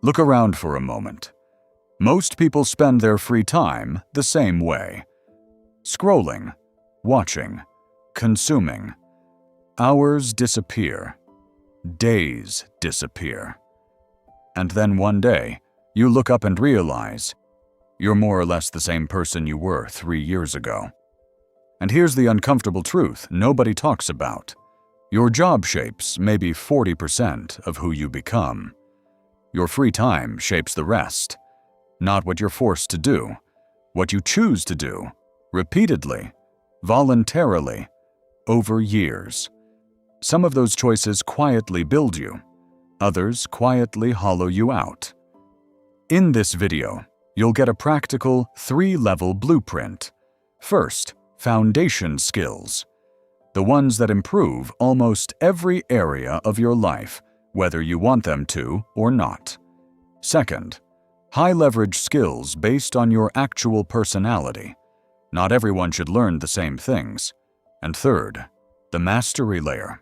Look around for a moment. Most people spend their free time the same way. Scrolling, watching, consuming. Hours disappear. Days disappear. And then one day, you look up and realize you're more or less the same person you were 3 years ago. And here's the uncomfortable truth nobody talks about. Your job shapes maybe 40% of who you become. Your free time shapes the rest. Not what you're forced to do, what you choose to do, repeatedly, voluntarily, over years. Some of those choices quietly build you. Others quietly hollow you out. In this video, you'll get a practical 3-level blueprint. First, foundation skills. The ones that improve almost every area of your life, whether you want them to or not. Second, high-leverage skills based on your actual personality. Not everyone should learn the same things. And third, the mastery layer.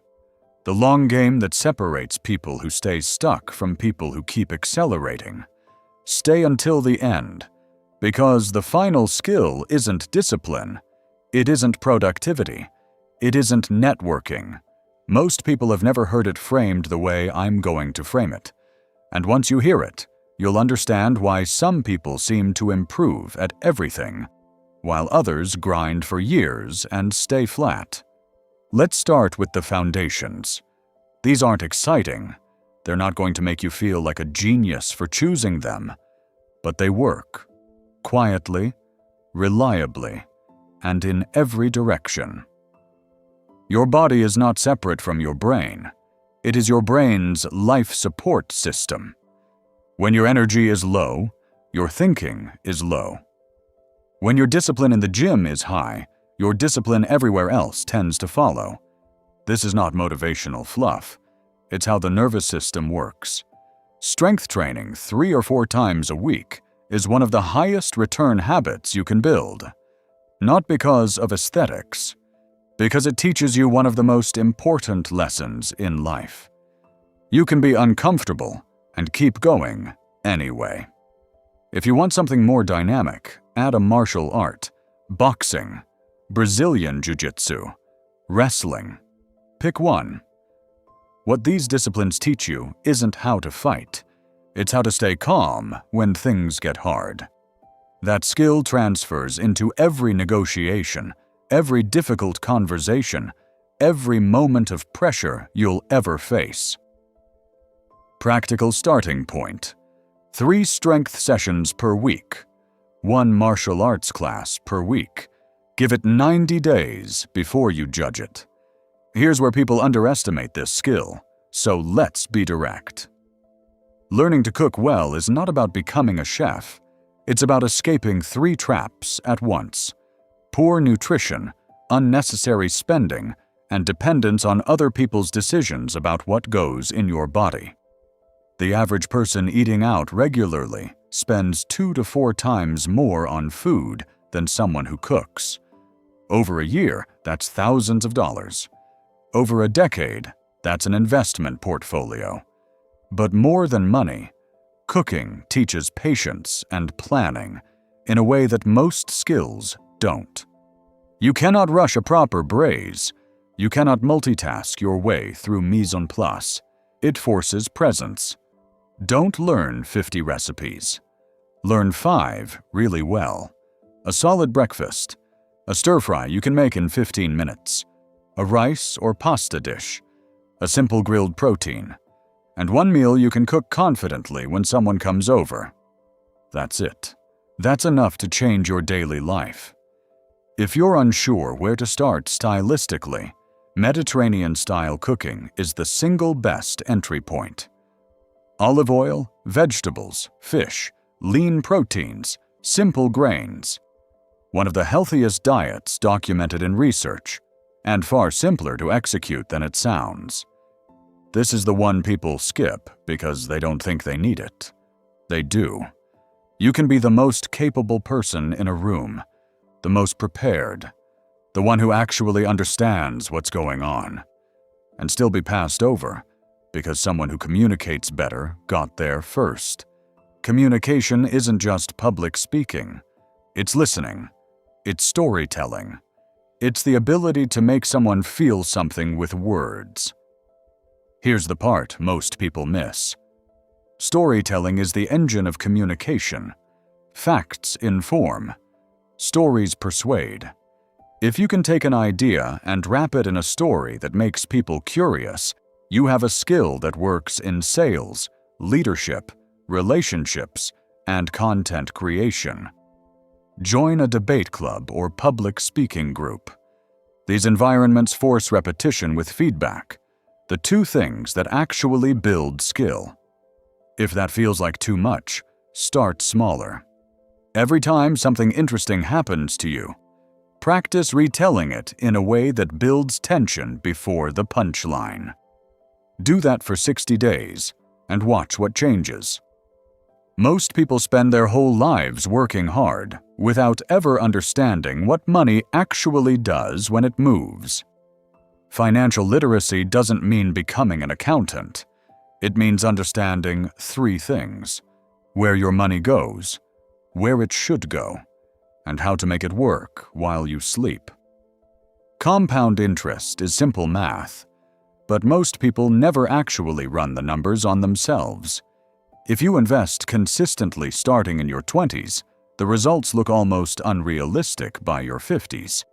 The long game that separates people who stay stuck from people who keep accelerating. Stay until the end, because the final skill isn't discipline. It isn't productivity. It isn't networking. Most people have never heard it framed the way I'm going to frame it. And once you hear it, you'll understand why some people seem to improve at everything, while others grind for years and stay flat. Let's start with the foundations. These aren't exciting. They're not going to make you feel like a genius for choosing them, but they work. Quietly, reliably, and in every direction. Your body is not separate from your brain. It is your brain's life support system. When your energy is low, your thinking is low. When your discipline in the gym is high, your discipline everywhere else tends to follow. This is not motivational fluff. It's how the nervous system works. Strength training 3 or 4 times a week is one of the highest return habits you can build. Not because of aesthetics, because it teaches you one of the most important lessons in life. You can be uncomfortable and keep going anyway. If you want something more dynamic, add a martial art, boxing, Brazilian jiu-jitsu, wrestling. Pick one. What these disciplines teach you isn't how to fight. It's how to stay calm when things get hard. That skill transfers into every negotiation, every difficult conversation, every moment of pressure you'll ever face. Practical starting point. 3 strength sessions per week. 1 martial arts class per week. Give it 90 days before you judge it. Here's where people underestimate this skill, so let's be direct. Learning to cook well is not about becoming a chef. It's about escaping 3 traps at once: poor nutrition, unnecessary spending, and dependence on other people's decisions about what goes in your body. The average person eating out regularly spends 2 to 4 times more on food than someone who cooks. Over a year, that's thousands of dollars. Over a decade, that's an investment portfolio. But more than money, cooking teaches patience and planning in a way that most skills don't. You cannot rush a proper braise. You cannot multitask your way through mise en place. It forces presence. Don't learn 50 recipes. Learn 5 really well. A solid breakfast. A stir-fry you can make in 15 minutes. A rice or pasta dish. A simple grilled protein. And 1 meal you can cook confidently when someone comes over. That's it. That's enough to change your daily life. If you're unsure where to start stylistically, Mediterranean-style cooking is the single best entry point. Olive oil, vegetables, fish, lean proteins, simple grains. One of the healthiest diets documented in research, and far simpler to execute than it sounds. This is the one people skip because they don't think they need it. They do. You can be the most capable person in a room, the most prepared, the one who actually understands what's going on, and still be passed over because someone who communicates better got there first. Communication isn't just public speaking. It's listening. It's storytelling. It's the ability to make someone feel something with words. Here's the part most people miss. Storytelling is the engine of communication. Facts inform. Stories persuade. If you can take an idea and wrap it in a story that makes people curious, you have a skill that works in sales, leadership, relationships, and content creation. Join a debate club or public speaking group. These environments force repetition with feedback, the two things that actually build skill. If that feels like too much, start smaller. Every time something interesting happens to you, practice retelling it in a way that builds tension before the punchline. Do that for 60 days and watch what changes. Most people spend their whole lives working hard without ever understanding what money actually does when it moves. Financial literacy doesn't mean becoming an accountant. It means understanding three things: where your money goes, where it should go, and how to make it work while you sleep. Compound interest is simple math, but most people never actually run the numbers on themselves. If you invest consistently starting in your 20s, the results look almost unrealistic by your 50s.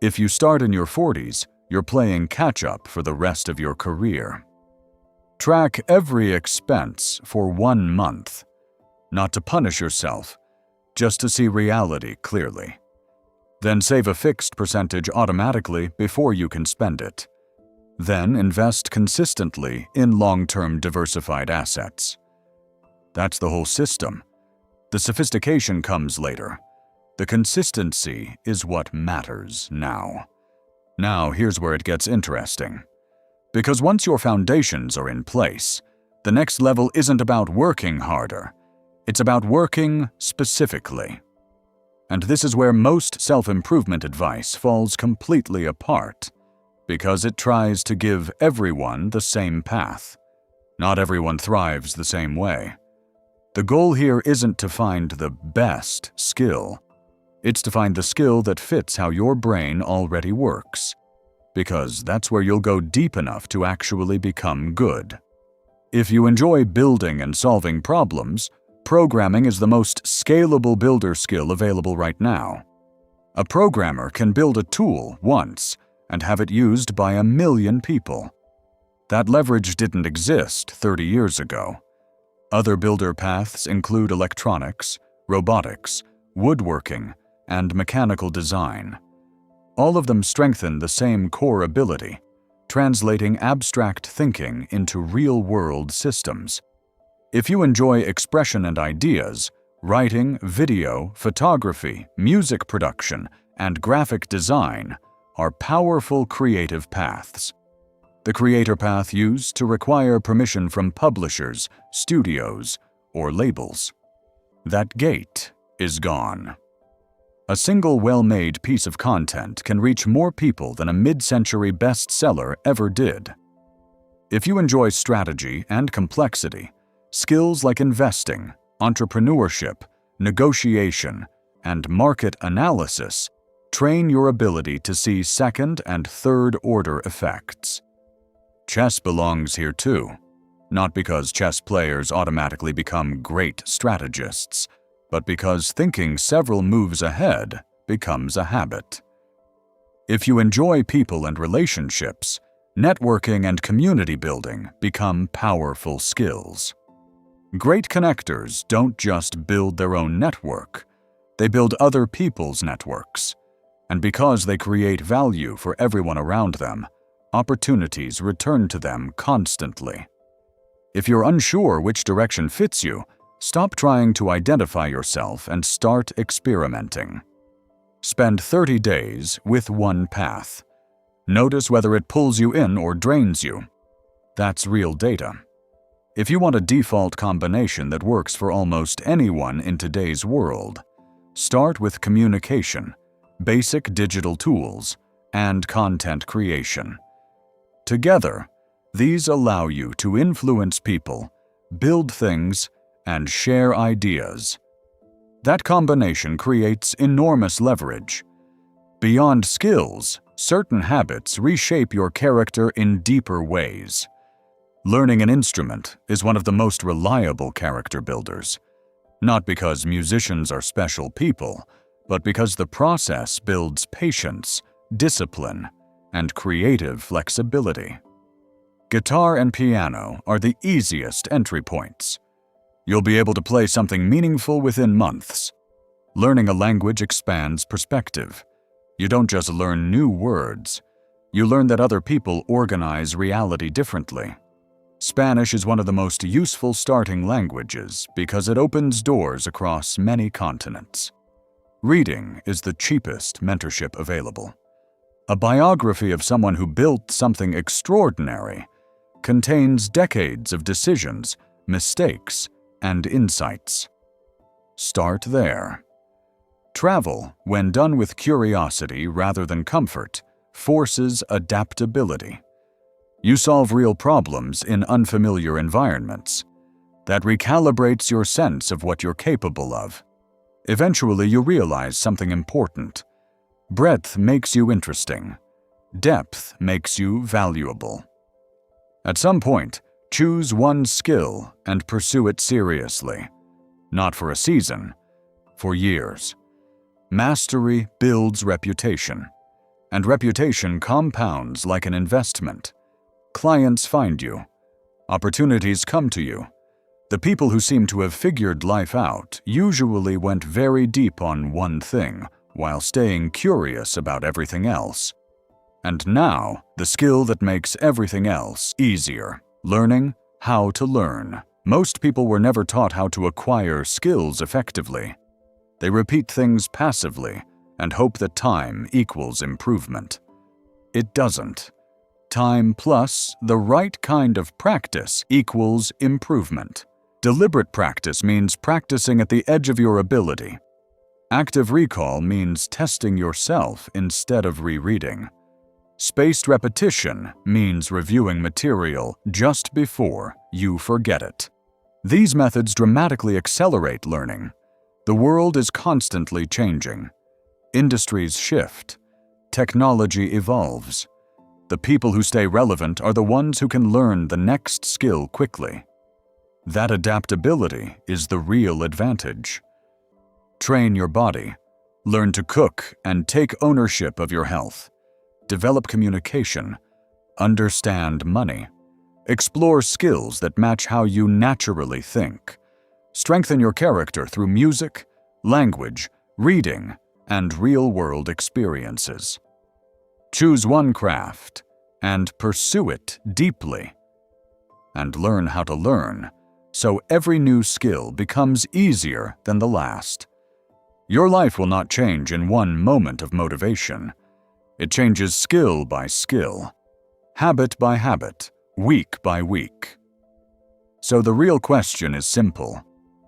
If you start in your 40s, you're playing catch-up for the rest of your career. Track every expense for 1 month, not to punish yourself, just to see reality clearly. Then save a fixed percentage automatically before you can spend it. Then invest consistently in long-term diversified assets. That's the whole system. The sophistication comes later. The consistency is what matters now. Now here's where it gets interesting. Because once your foundations are in place, the next level isn't about working harder. It's about working specifically. And this is where most self-improvement advice falls completely apart, because it tries to give everyone the same path. Not everyone thrives the same way. The goal here isn't to find the best skill. It's to find the skill that fits how your brain already works, because that's where you'll go deep enough to actually become good. If you enjoy building and solving problems, programming is the most scalable builder skill available right now. A programmer can build a tool once and have it used by 1 million people. That leverage didn't exist 30 years ago. Other builder paths include electronics, robotics, woodworking, and mechanical design. All of them strengthen the same core ability, translating abstract thinking into real-world systems. If you enjoy expression and ideas, writing, video, photography, music production, and graphic design are powerful creative paths. The creator path used to require permission from publishers, studios, or labels. That gate is gone. A single well-made piece of content can reach more people than a mid-century bestseller ever did. If you enjoy strategy and complexity, skills like investing, entrepreneurship, negotiation, and market analysis train your ability to see second and third-order effects. Chess belongs here too, not because chess players automatically become great strategists, but because thinking several moves ahead becomes a habit. If you enjoy people and relationships, networking and community building become powerful skills. Great connectors don't just build their own network, they build other people's networks. And because they create value for everyone around them, opportunities return to them constantly. If you're unsure which direction fits you, stop trying to identify yourself and start experimenting. Spend 30 days with one path. Notice whether it pulls you in or drains you. That's real data. If you want a default combination that works for almost anyone in today's world, start with communication, basic digital tools, and content creation. Together, these allow you to influence people, build things, and share ideas. That combination creates enormous leverage. Beyond skills, certain habits reshape your character in deeper ways. Learning an instrument is one of the most reliable character builders, not because musicians are special people, but because the process builds patience, discipline, and creative flexibility. Guitar and piano are the easiest entry points. You'll be able to play something meaningful within months. Learning a language expands perspective. You don't just learn new words, you learn that other people organize reality differently. Spanish is one of the most useful starting languages because it opens doors across many continents. Reading is the cheapest mentorship available. A biography of someone who built something extraordinary contains decades of decisions, mistakes, and insights. Start there. Travel, when done with curiosity rather than comfort, forces adaptability. You solve real problems in unfamiliar environments. That recalibrates your sense of what you're capable of. Eventually, you realize something important. Breadth makes you interesting. Depth makes you valuable. At some point, choose one skill and pursue it seriously. Not for a season, for years. Mastery builds reputation, and reputation compounds like an investment. Clients find you. Opportunities come to you. The people who seem to have figured life out usually went very deep on one thing while staying curious about everything else. And now, the skill that makes everything else easier: learning how to learn. Most people were never taught how to acquire skills effectively. They repeat things passively and hope that time equals improvement. It doesn't. Time plus the right kind of practice equals improvement. Deliberate practice means practicing at the edge of your ability. Active recall means testing yourself instead of rereading. Spaced repetition means reviewing material just before you forget it. These methods dramatically accelerate learning. The world is constantly changing. Industries shift. Technology evolves. The people who stay relevant are the ones who can learn the next skill quickly. That adaptability is the real advantage. Train your body. Learn to cook and take ownership of your health. Develop communication. Understand money. Explore skills that match how you naturally think. Strengthen your character through music, language, reading, and real-world experiences. Choose one craft and pursue it deeply. And learn how to learn, so every new skill becomes easier than the last. Your life will not change in one moment of motivation. It changes skill by skill, habit by habit, week by week. So the real question is simple.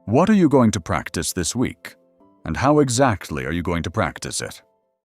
What are you going to practice this week? And how exactly are you going to practice it?